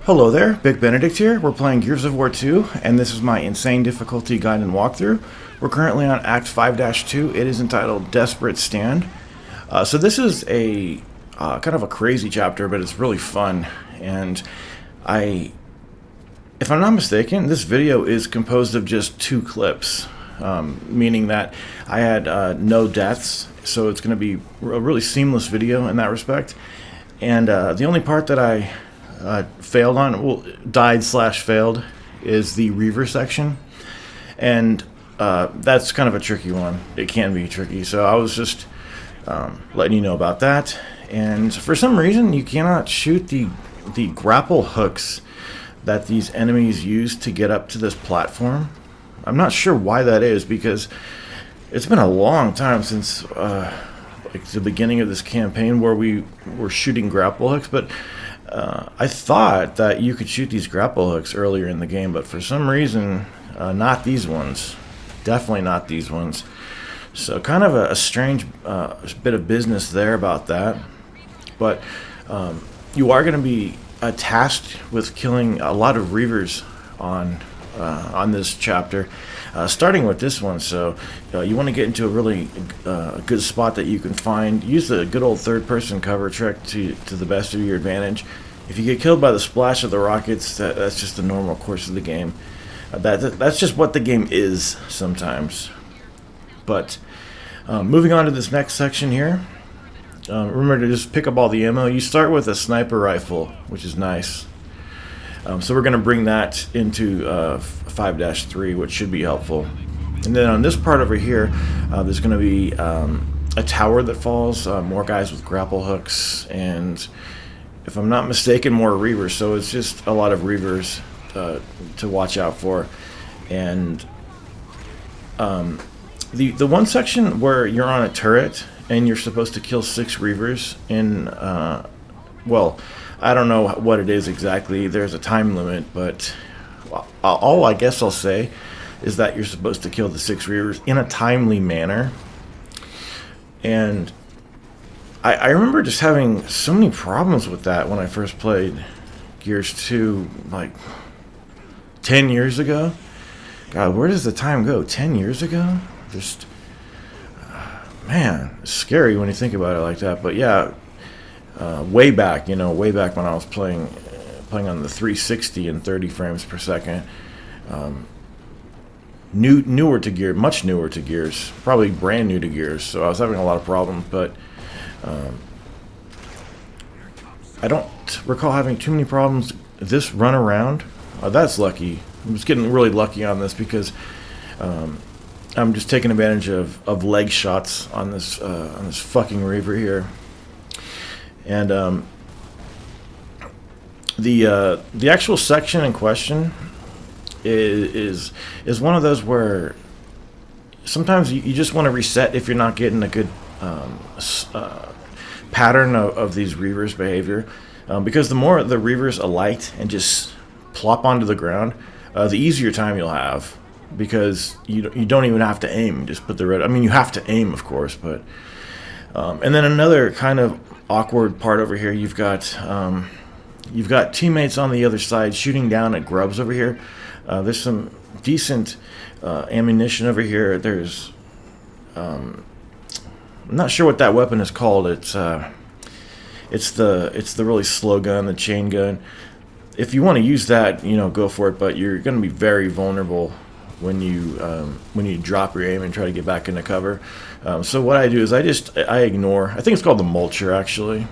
Hello there, Big Benedict here. We're playing Gears of War 2, and this is my insane difficulty guide and walkthrough. We're currently on Act 5-2. It is entitled Desperate Stand. So this is a kind of a crazy chapter, but it's really fun. And if I'm not mistaken, this video is composed of just 2 clips, meaning that I had no deaths, so it's going to be a really seamless video in that respect. And the only part that I failed on, well, died/failed, is the Reaver section, and that's kind of a tricky one. It can be tricky, so I was just letting you know about that. And for some reason, you cannot shoot the grapple hooks that these enemies use to get up to this platform. I'm not sure why that is, because it's been a long time since like the beginning of this campaign where we were shooting grapple hooks, but I thought that you could shoot these grapple hooks earlier in the game, but for some reason, not these ones. Definitely not these ones. So kind of a strange bit of business there about that. But you are going to be tasked with killing a lot of Reavers on this chapter, starting with this one. So you want to get into a really good spot that you can find. Use the good old third-person cover trick to the best of your advantage. If you get killed by the splash of the rockets, that's just the normal course of the game. That's just what the game is sometimes. But moving on to this next section here, remember to just pick up all the ammo. You start with a sniper rifle, which is nice. So we're going to bring that into 5-3, which should be helpful. And then on this part over here, there's going to be a tower that falls, more guys with grapple hooks, and if I'm not mistaken, more Reavers. So it's just a lot of Reavers to watch out for. And the one section where you're on a turret and you're supposed to kill 6 Reavers in, well, I don't know what it is exactly. There's a time limit, but all I guess I'll say is that you're supposed to kill the 6 Reavers in a timely manner. And I remember just having so many problems with that when I first played Gears 2, like 10 years ago. God, where does the time go? 10 years ago? Just, man, it's scary when you think about it like that. But yeah, way back when I was playing on the 360 and 30 frames per second, newer to Gears, much newer to Gears, probably brand new to Gears. So I was having a lot of problems, but I don't recall having too many problems this run around. That's lucky. I'm just getting really lucky on this because I'm just taking advantage of leg shots on this fucking Reaver here. And the actual section in question is one of those where sometimes you just want to reset if you're not getting a good pattern of these Reavers' behavior, because the more the Reavers alight and just plop onto the ground, the easier time you'll have, because you don't even have to aim. Just put the red. I mean, you have to aim, of course, but and then another kind of awkward part over here. You've got teammates on the other side shooting down at grubs over here. There's some decent ammunition over here. There's I'm not sure what that weapon is called. It's the really slow gun, the chain gun. If you want to use that, go for it. But you're going to be very vulnerable when you drop your aim and try to get back into cover. So what I do is I ignore. I think it's called the mulcher, actually.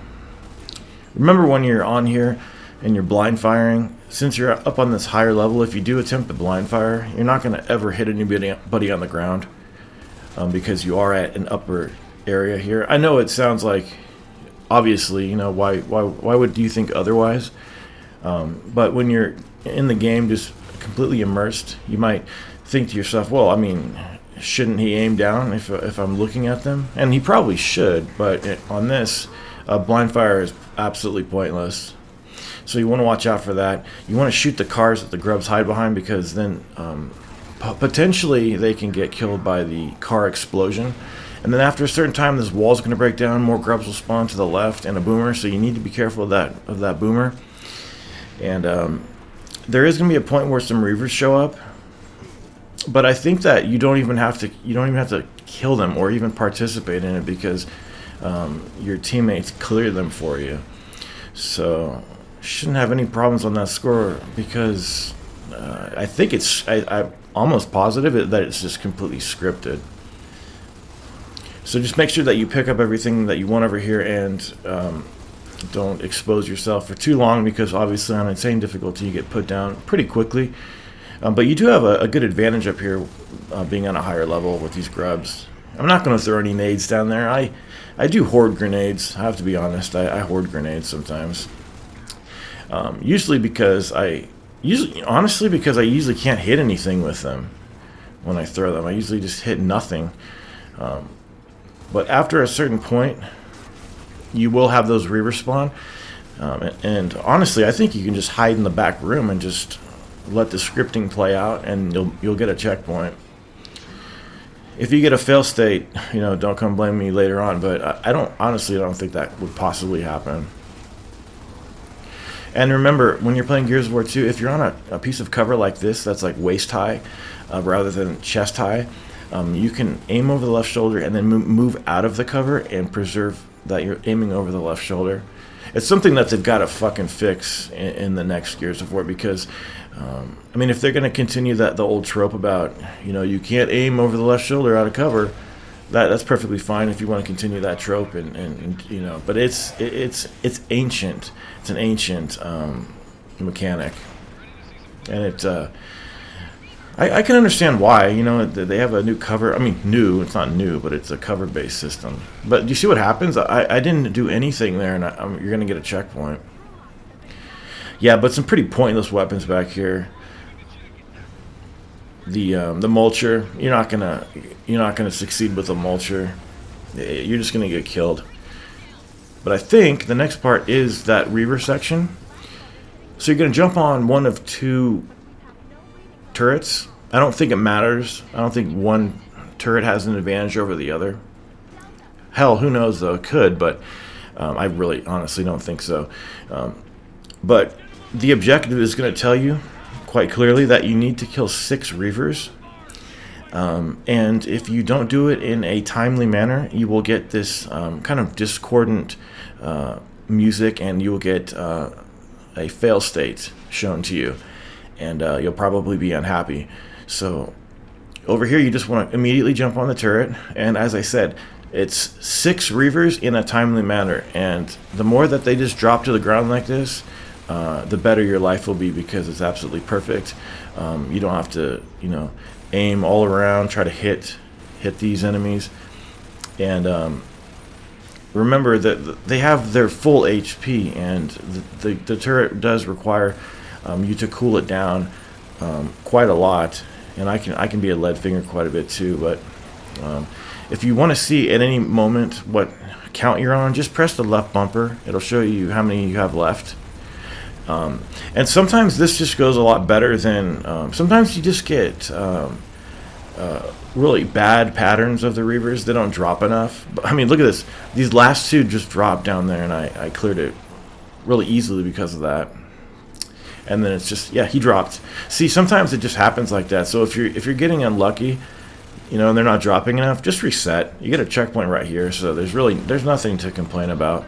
Remember, when you're on here and you're blind firing, since you're up on this higher level, if you do attempt to blind fire, you're not going to ever hit anybody on the ground, because you are at an upper area here. I know it sounds like, obviously, why would you think otherwise? But when you're in the game just completely immersed, you might think to yourself, well, I mean, shouldn't he aim down if I'm looking at them? And he probably should, but on this, blind fire is absolutely pointless. So you want to watch out for that. You want to shoot the cars that the grubs hide behind, because then potentially they can get killed by the car explosion. And then after a certain time, this wall's going to break down, more grubs will spawn to the left, and a boomer, so you need to be careful of that boomer. And there is going to be a point where some reavers show up, but I think that you don't even have to kill them or even participate in it, because your teammates clear them for you. So shouldn't have any problems on that score, because I think I'm almost positive that it's just completely scripted. So just make sure that you pick up everything that you want over here, and don't expose yourself for too long, because obviously on insane difficulty you get put down pretty quickly. But you do have a good advantage up here, being on a higher level with these grubs. I'm not going to throw any nades down there. I do hoard grenades. I have to be honest. I hoard grenades sometimes. Usually because I usually can't hit anything with them when I throw them. I usually just hit nothing. But after a certain point, you will have those reavers spawn. And honestly, I think you can just hide in the back room and just let the scripting play out, and you'll get a checkpoint. If you get a fail state, don't come blame me later on, but I don't think that would possibly happen. And remember, when you're playing Gears of War 2, if you're on a piece of cover like this that's like waist high rather than chest high, you can aim over the left shoulder and then move out of the cover and preserve that you're aiming over the left shoulder. It's something that they've got to fucking fix in the next Gears of War, because if they're going to continue the old trope about you can't aim over the left shoulder out of cover, that's perfectly fine if you want to continue that trope, and but it's ancient. It's an ancient mechanic, and I can understand why. They have a new cover. New. It's not new, but it's a cover-based system. But you see what happens? I didn't do anything there, and you're going to get a checkpoint. Yeah, but some pretty pointless weapons back here. The mulcher. You're not gonna succeed with a mulcher. You're just gonna get killed. But I think the next part is that reaver section. So you're gonna jump on one of two turrets. I don't think it matters. I don't think one turret has an advantage over the other. Hell, who knows though? It could, but I really honestly don't think so. But the objective is going to tell you quite clearly that you need to kill 6 reavers. And if you don't do it in a timely manner, you will get this kind of discordant music, and you will get a fail state shown to you. And you'll probably be unhappy. So over here, you just want to immediately jump on the turret. And as I said, it's 6 reavers in a timely manner. And the more that they just drop to the ground like this, the better your life will be, because it's absolutely perfect. You don't have to, aim all around, try to hit these enemies. And remember that they have their full HP, and the turret does require you to cool it down quite a lot. And I can be a lead finger quite a bit too. But if you want to see at any moment what count you're on, just press the left bumper. It'll show you how many you have left. And sometimes this just goes a lot better than sometimes you just get really bad patterns of the reavers. They don't drop enough. But, look at this. These last 2 just dropped down there, and I cleared it really easily because of that. And then it's just, yeah, he dropped. See, sometimes it just happens like that. So if you're getting unlucky, and they're not dropping enough, just reset. You get a checkpoint right here, so there's nothing to complain about.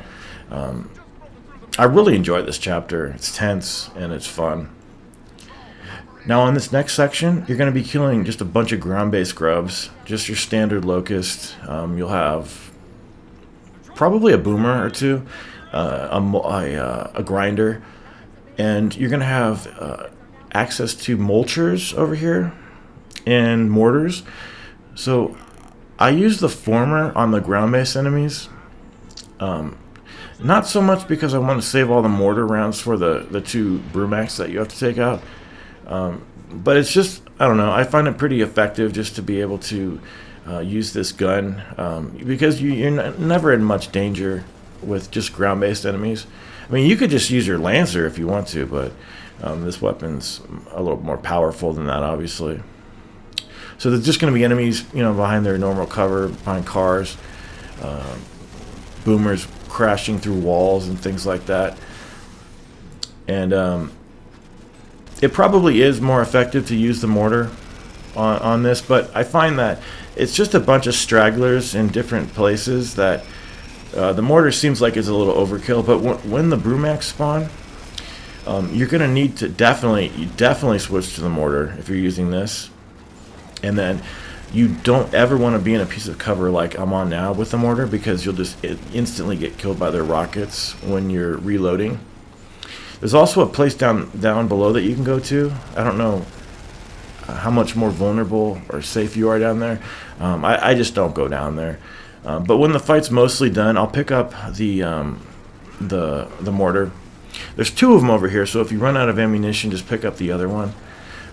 I really enjoyed this chapter. It's tense and it's fun. Now on this next section, you're going to be killing just a bunch of ground-based grubs, just your standard locust. You'll have probably a boomer or 2, a grinder, and you're going to have access to mulchers over here and mortars. So I use the former on the ground-based enemies. Not so much because I want to save all the mortar rounds for the 2 Brumacs that you have to take out. But it's just, I don't know, I find it pretty effective just to be able to use this gun. Because you're never in much danger with just ground-based enemies. You could just use your Lancer if you want to, but this weapon's a little more powerful than that, obviously. So there's just going to be enemies, behind their normal cover, behind cars, boomers crashing through walls and things like that. And It probably is more effective to use the mortar on this, but I find that it's just a bunch of stragglers in different places that the mortar seems like it's a little overkill. But when the Brumacs spawn, you're going to need to definitely switch to the mortar if you're using this. And then you don't ever want to be in a piece of cover like I'm on now with the mortar, because you'll just instantly get killed by their rockets when you're reloading. There's also a place down below that you can go to. I don't know how much more vulnerable or safe you are down there. I just don't go down there. But when the fight's mostly done, I'll pick up the mortar. There's two of them over here, so if you run out of ammunition, just pick up the other one.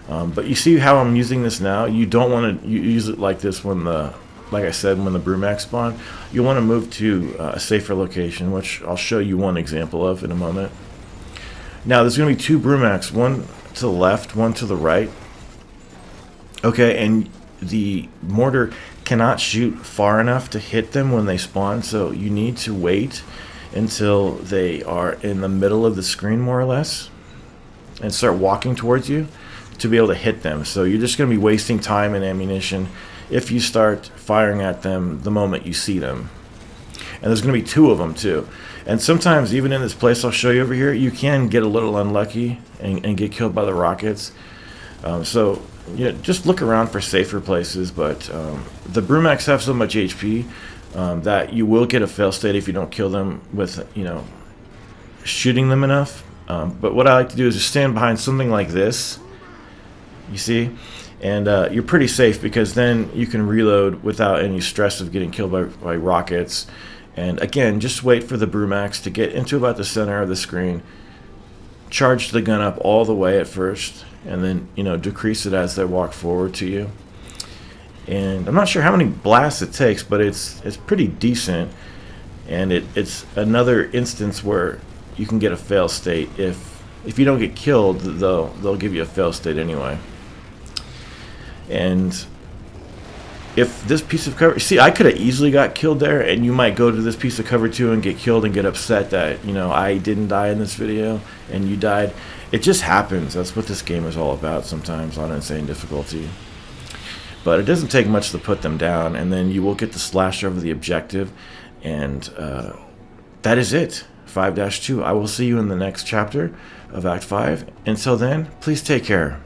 But you see how I'm using this now? You don't want to use it like this when like I said, when the Brumacs spawn. You want to move to a safer location, which I'll show you one example of in a moment. Now there's going to be two Brumacs, one to the left, one to the right. Okay, and the mortar cannot shoot far enough to hit them when they spawn, so you need to wait until they are in the middle of the screen, more or less, and start walking towards you to be able to hit them. So you're just going to be wasting time and ammunition if you start firing at them the moment you see them. And there's going to be two of them too. And sometimes, even in this place I'll show you over here, you can get a little unlucky and get killed by the rockets. So just look around for safer places. But the Brumacs have so much HP that you will get a fail state if you don't kill them with shooting them enough. But what I like to do is just stand behind something like this, you see, and you're pretty safe, because then you can reload without any stress of getting killed by rockets. And again, just wait for the Brumacs to get into about the center of the screen. Charge the gun up all the way at first, and then decrease it as they walk forward to you. And I'm not sure how many blasts it takes, but it's pretty decent. And it's another instance where you can get a fail state. If you don't get killed, they'll give you a fail state anyway. And if this piece of cover, see, I could have easily got killed there, and you might go to this piece of cover too and get killed and get upset that I didn't die in this video and you died. It just happens. That's what this game is all about sometimes on insane difficulty. But it doesn't take much to put them down, and then you will get the slash over the objective, and that is it. 5-2. I will see you in the next chapter of Act 5. Until then, please take care.